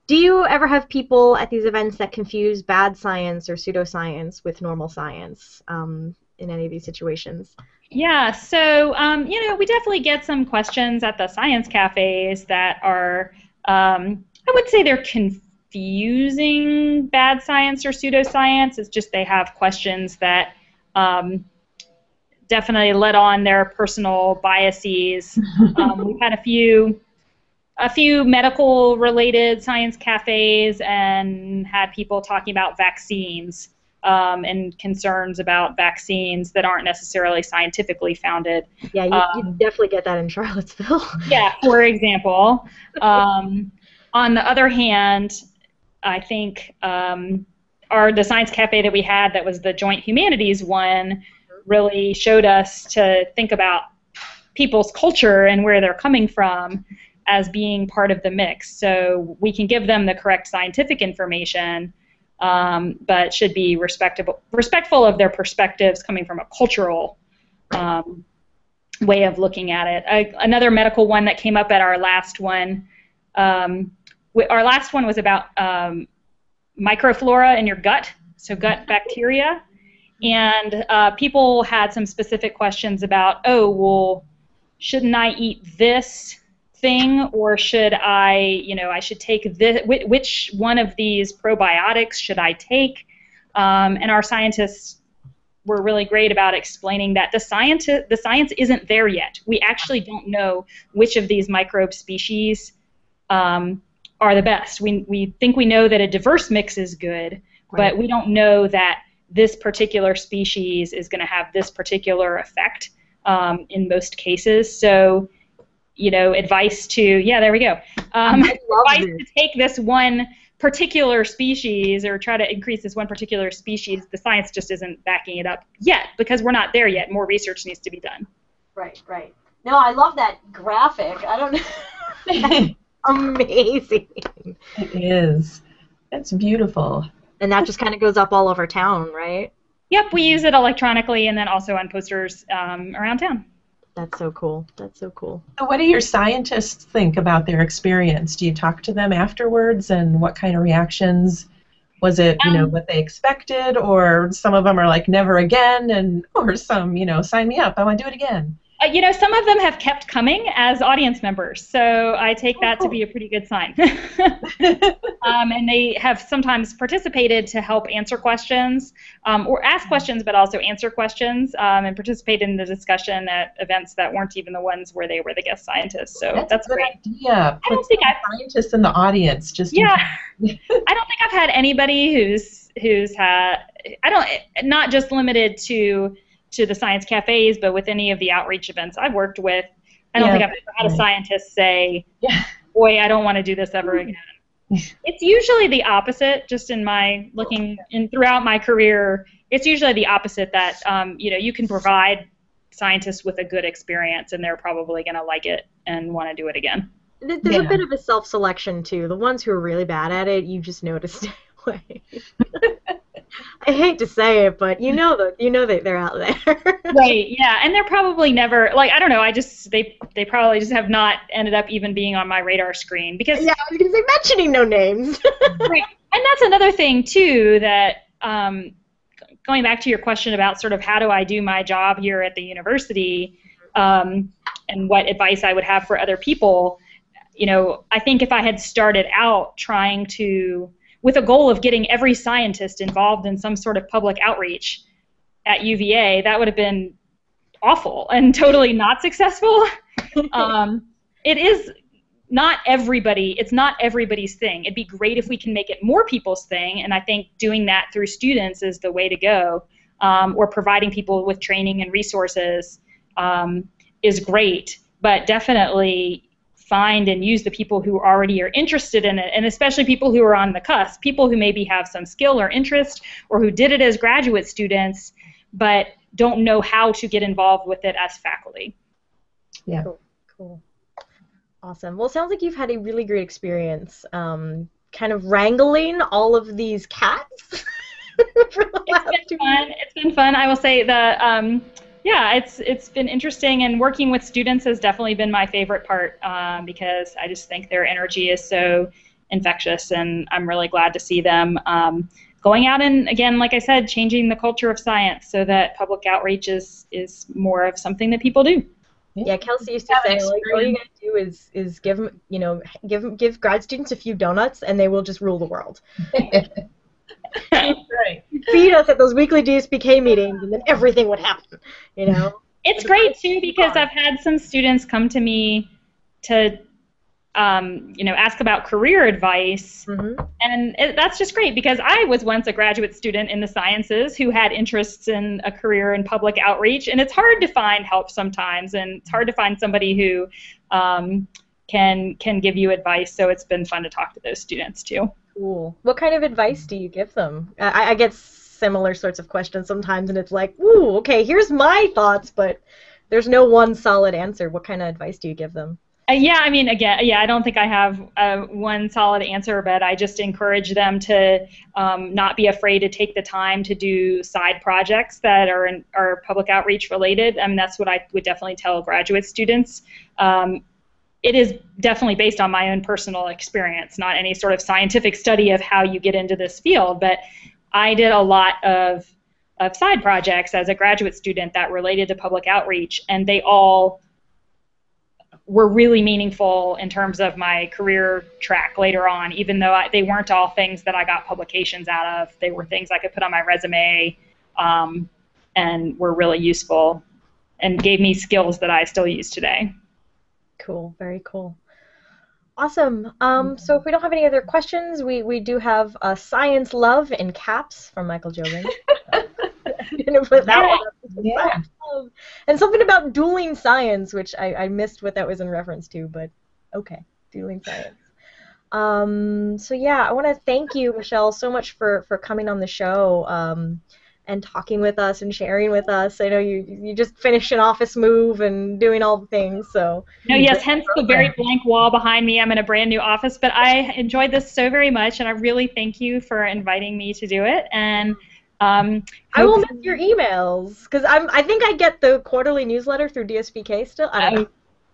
do you ever have people at these events that confuse bad science or pseudoscience with normal science in any of these situations? Yeah, so, we definitely get some questions at the science cafes that are, I would say they're confusing bad science or pseudoscience. It's just they have questions that definitely let on their personal biases. We've had a few medical-related science cafes and had people talking about vaccines and concerns about vaccines that aren't necessarily scientifically founded. Yeah, you definitely get that in Charlottesville. Yeah, for example. On the other hand, I think the science cafe that we had that was the Joint Humanities one really showed us to think about people's culture and where they're coming from as being part of the mix. So we can give them the correct scientific information, but should be respectful of their perspectives coming from a cultural way of looking at it. Another medical one that came up at our last one, our last one was about microflora in your gut, so gut bacteria. And people had some specific questions about, shouldn't I eat this thing, or should I should take this, which one of these probiotics should I take? And our scientists were really great about explaining that the science isn't there yet. We actually don't know which of these microbe species are the best. We think we know that a diverse mix is good, but we don't know that this particular species is going to have this particular effect in most cases. So, advice to, there we go. Advice to take this one particular species or try to increase this one particular species, the science just isn't backing it up yet because we're not there yet. More research needs to be done. Right. No, I love that graphic. I don't know. Amazing. It is. That's beautiful. And that just kind of goes up all over town, right? Yep, we use it electronically and then also on posters around town. That's so cool. So what do your scientists think about their experience? Do you talk to them afterwards, and what kind of reactions? Was it, what they expected, or some of them are like, never again, or some, sign me up, I want to do it again? Some of them have kept coming as audience members, so I take that to be a pretty good sign. And they have sometimes participated to help answer questions, or ask questions, but also answer questions, and participate in the discussion at events that weren't even the ones where they were the guest scientists. So that's a good great. idea. I don't think scientists in the audience. I don't think I've had anybody who's had. Not just limited to the science cafes, but with any of the outreach events I've worked with, I don't think I've ever had a scientist say, boy, I don't want to do this ever again. It's usually the opposite, just in my throughout my career, it's usually the opposite that, you can provide scientists with a good experience and they're probably going to like it and want to do it again. There's a bit of a self-selection, too. The ones who are really bad at it, you just know to stay away. I hate to say it, but you know that they're out there. Right, yeah, and they're probably never, I don't know, they probably just have not ended up even being on my radar screen. Because yeah, I was going to say, mentioning no names. Right, and that's another thing, too, that going back to your question about sort of how do I do my job here at the university, and what advice I would have for other people, I think if I had started out trying to, with a goal of getting every scientist involved in some sort of public outreach at UVA, that would have been awful and totally not successful. It is not everybody, it's not everybody's thing. It'd be great if we can make it more people's thing, and I think doing that through students is the way to go, or providing people with training and resources is great, but definitely find and use the people who already are interested in it, and especially people who are on the cusp, people who maybe have some skill or interest, or who did it as graduate students, but don't know how to get involved with it as faculty. Yeah. Cool. Awesome. Well, it sounds like you've had a really great experience kind of wrangling all of these cats. It's been fun. It's been fun. I will say the yeah, it's been interesting, and working with students has definitely been my favorite part because I just think their energy is so infectious, and I'm really glad to see them going out and, again, like I said, changing the culture of science so that public outreach is more of something that people do. Yeah, Kelsey used to say, like, all you gotta do is give them, you know, give grad students a few donuts, and they will just rule the world. Right. Feed us at those weekly DSPK meetings, and then everything would happen. You know. It's great too, because I've had some students come to me to, you know, ask about career advice, and that's just great, because I was once a graduate student in the sciences who had interests in a career in public outreach, and it's hard to find help sometimes, and it's hard to find somebody who can give you advice. So it's been fun to talk to those students too. Cool. What kind of advice do you give them? I get similar sorts of questions sometimes, and it's like, ooh, okay, here's my thoughts, but there's no one solid answer. What kind of advice do you give them? Yeah, I mean, again, yeah, I don't think I have one solid answer, but I just encourage them to not be afraid to take the time to do side projects that are public outreach related. I mean, that's what I would definitely tell graduate students. It is definitely based on my own personal experience, not any sort of scientific study of how you get into this field, but I did a lot of side projects as a graduate student that related to public outreach, and they all were really meaningful in terms of my career track later on, even though they weren't all things that I got publications out of. They were things I could put on my resume and were really useful and gave me skills that I still use today. Cool. Very cool. Awesome. So if we don't have any other questions, we do have Science Love in caps from Michael Jobin. Put that one up. Yeah. And something about dueling science, which I missed what that was in reference to, but okay, dueling science. So yeah, I want to thank you, Michelle, so much for coming on the show and talking with us and sharing with us. I know you just finished an office move and doing all the things, so. No, yes, hence the very blank wall behind me. I'm in a brand new office, but I enjoyed this so very much, and I really thank you for inviting me to do it. And I will miss your emails, because I think I get the quarterly newsletter through DSPK still. I don't know.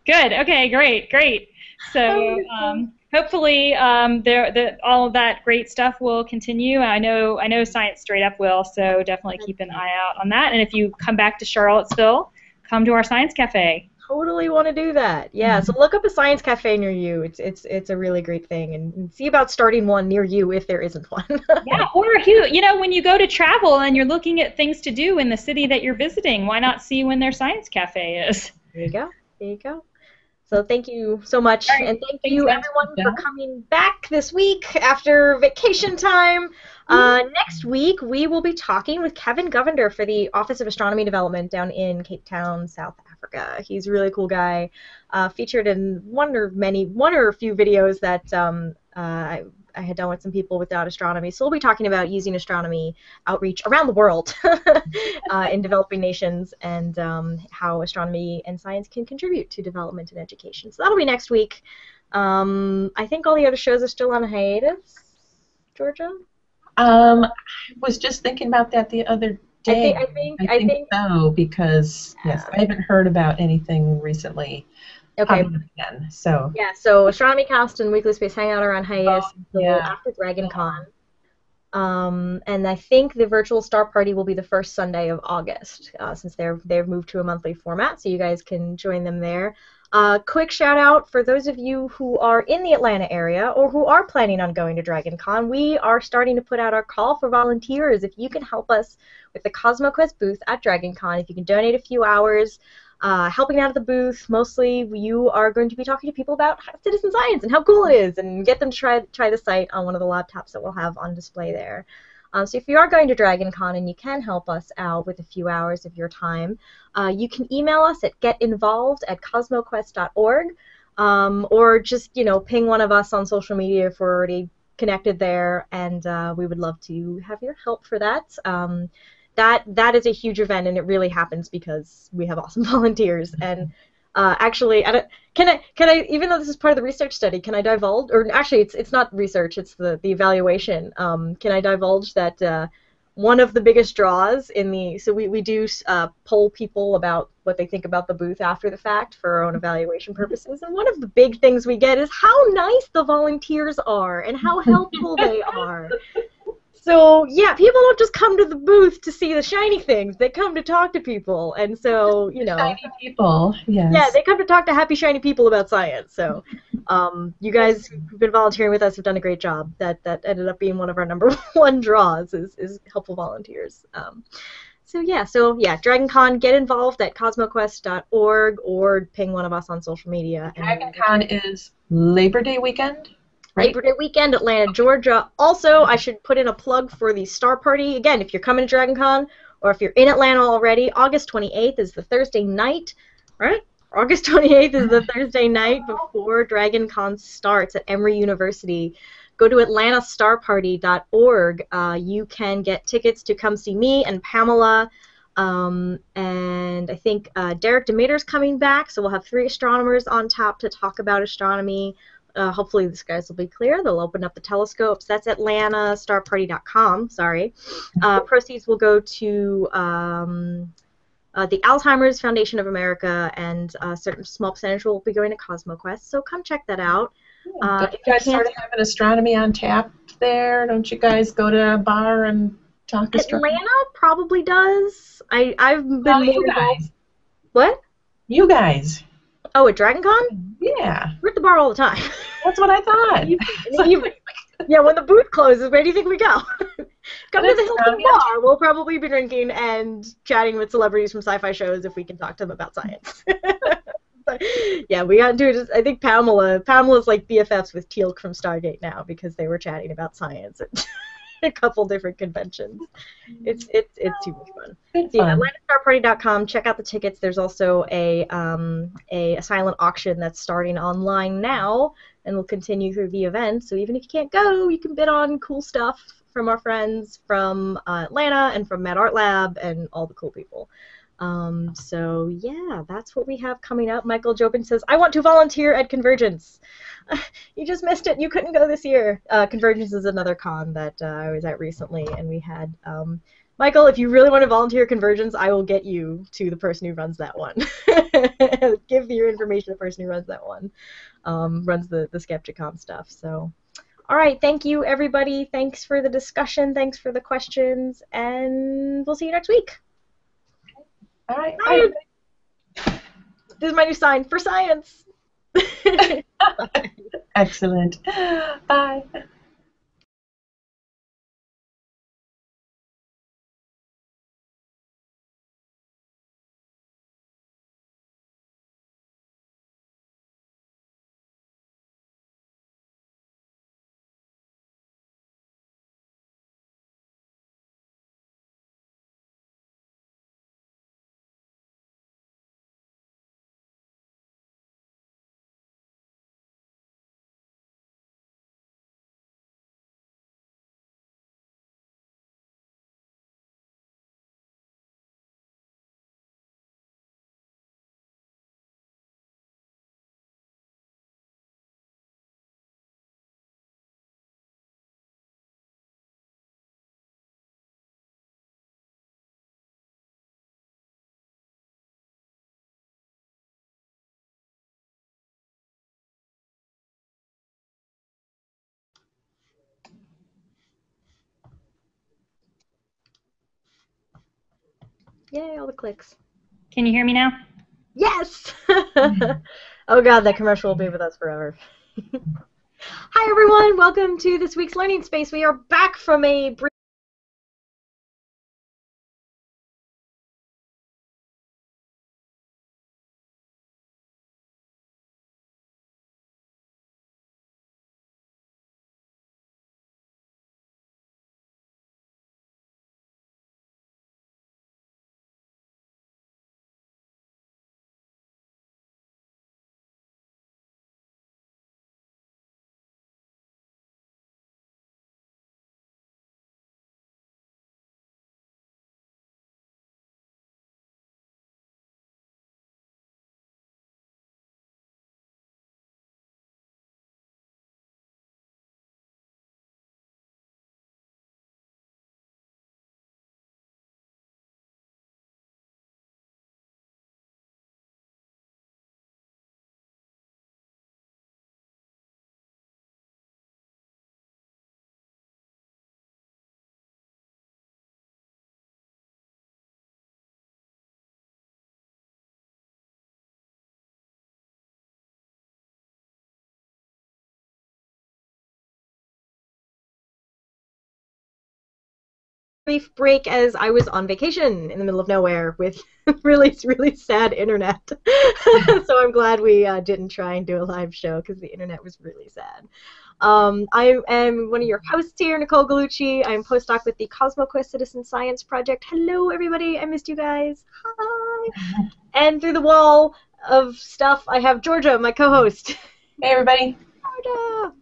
Good. Okay. Great. So hopefully all of that great stuff will continue. I know Science Straight Up will. So definitely keep an eye out on that. And if you come back to Charlottesville, come to our Science Cafe. Totally want to do that. Yeah. So look up a science cafe near you. It's a really great thing, and see about starting one near you if there isn't one. Yeah. Or you know, when you go to travel and you're looking at things to do in the city that you're visiting, why not see when their science cafe is? There you go. So thank you so much, and thank you everyone for coming back this week after vacation time. Next week we will be talking with Kevin Govender for the Office of Astronomy Development down in Cape Town, South Africa. He's a really cool guy, featured in one or a few videos that I had done with some people without astronomy. So we'll be talking about using astronomy outreach around the world in developing nations, and how astronomy and science can contribute to development and education. So that'll be next week. I think all the other shows are still on hiatus. Georgia? I was just thinking about that the other day. I think so, because yes, I haven't heard about anything recently. Okay. Again, so. Yeah, so Astronomy Cast and Weekly Space Hangout are on hiatus until after Dragon Con. And I think the virtual star party will be the first Sunday of August, since they've moved to a monthly format, so you guys can join them there. Quick shout out for those of you who are in the Atlanta area or who are planning on going to Dragon Con. We are starting to put out our call for volunteers. If you can help us with the CosmoQuest booth at Dragon Con, if you can donate a few hours, helping out at the booth, mostly you are going to be talking to people about citizen science and how cool it is, and get them to try the site on one of the laptops that we'll have on display there. So if you are going to Dragon Con and you can help us out with a few hours of your time, you can email us at getinvolved@cosmoquest.org, or just, ping one of us on social media if we're already connected there, and we would love to have your help for that. That is a huge event, and it really happens because we have awesome volunteers. And actually, can I, even though this is part of the research study, can I divulge? Or actually, it's not research; it's the evaluation. Can I divulge that one of the biggest draws in the we do poll people about what they think about the booth after the fact for our own evaluation purposes, and one of the big things we get is how nice the volunteers are and how helpful they are. So, yeah, people don't just come to the booth to see the shiny things. They come to talk to people. And so, Shiny people, yes. Yeah, they come to talk to happy, shiny people about science. So, you guys who've been volunteering with us have done a great job. That ended up being one of our number one draws is helpful volunteers. So, yeah, DragonCon, get involved at cosmoquest.org or ping one of us on social media. DragonCon is Labor Day weekend? Right. Labor Day weekend, Atlanta, Georgia. Also, I should put in a plug for the Star Party. Again, if you're coming to DragonCon, or if you're in Atlanta already, August 28th is the Thursday night, right? August 28th is the Thursday night before DragonCon starts at Emory University. Go to atlantastarparty.org. You can get tickets to come see me and Pamela, and I think Derek Demeter's coming back, so we'll have 3 astronomers on tap to talk about astronomy. Hopefully the skies will be clear. They'll open up the telescopes. That's atlantastarparty.com. Sorry. Proceeds will go to the Alzheimer's Foundation of America, and a certain small percentage will be going to CosmoQuest. So come check that out. Don't you guys sort of have an astronomy on tap there? Don't you guys go to a bar and talk astronomy? Atlanta probably does. I've been more you involved. guys. What? You guys. Oh, at DragonCon? Yeah. We're at the bar all the time. That's what I thought. Yeah, when the booth closes, where do you think we go? Come to the Hilton Bar. We'll probably be drinking and chatting with celebrities from sci-fi shows if we can talk to them about science. But, yeah, we got to do it. I think Pamela's like BFFs with Teal'c from Stargate now because they were chatting about science at a couple different conventions. It's too much fun. Yeah, AtlantaStarParty.com. Check out the tickets. There's also a silent auction that's starting online now and will continue through the event. So even if you can't go, you can bid on cool stuff from our friends from Atlanta and from Mad Art Lab and all the cool people. So yeah, that's what we have coming up. Michael Jobin says, I want to volunteer at Convergence. You just missed it. You couldn't go this year. Convergence is another con that I was at recently, and we had Michael, if you really want to volunteer at Convergence, I will get you to the person who runs that one. Give your information to the person who runs that one. Runs the Skepticon stuff. So, all right, thank you, everybody. Thanks for the discussion. Thanks for the questions, and we'll see you next week. All right. Bye. This is my new sign for science. Excellent. Bye. Yay, all the clicks. Can you hear me now? Yes! Oh god, that commercial will be with us forever. Hi everyone, welcome to this week's Learning Space. We are back from a brief break as I was on vacation in the middle of nowhere with really, really sad internet. So I'm glad we didn't try and do a live show because the internet was really sad. I am one of your hosts here, Nicole Gugliucci. I'm postdoc with the CosmoQuest Citizen Science Project. Hello, everybody. I missed you guys. Hi. And through the wall of stuff, I have Georgia, my co-host. Hey, everybody. Georgia.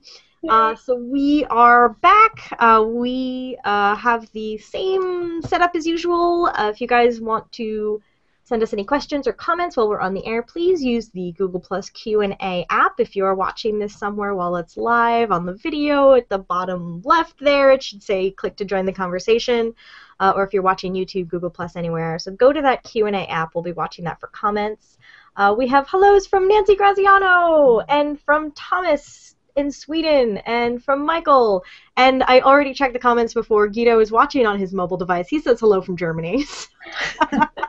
So we are back. We have the same setup as usual. If you guys want to send us any questions or comments while we're on the air, please use the Google Plus Q&A app. If you're watching this somewhere while it's live on the video, at the bottom left there, it should say click to join the conversation. Or if you're watching YouTube, Google Plus, anywhere. So go to that Q&A app. We'll be watching that for comments. We have hellos from Nancy Graziano and from Thomas in Sweden, and from Michael. And I already checked the comments before. Guido is watching on his mobile device. He says hello from Germany. I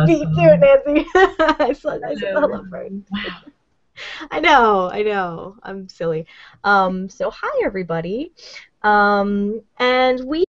beat you to it, Nancy. I said hello first. Wow. I know. I'm silly. So hi, everybody. And we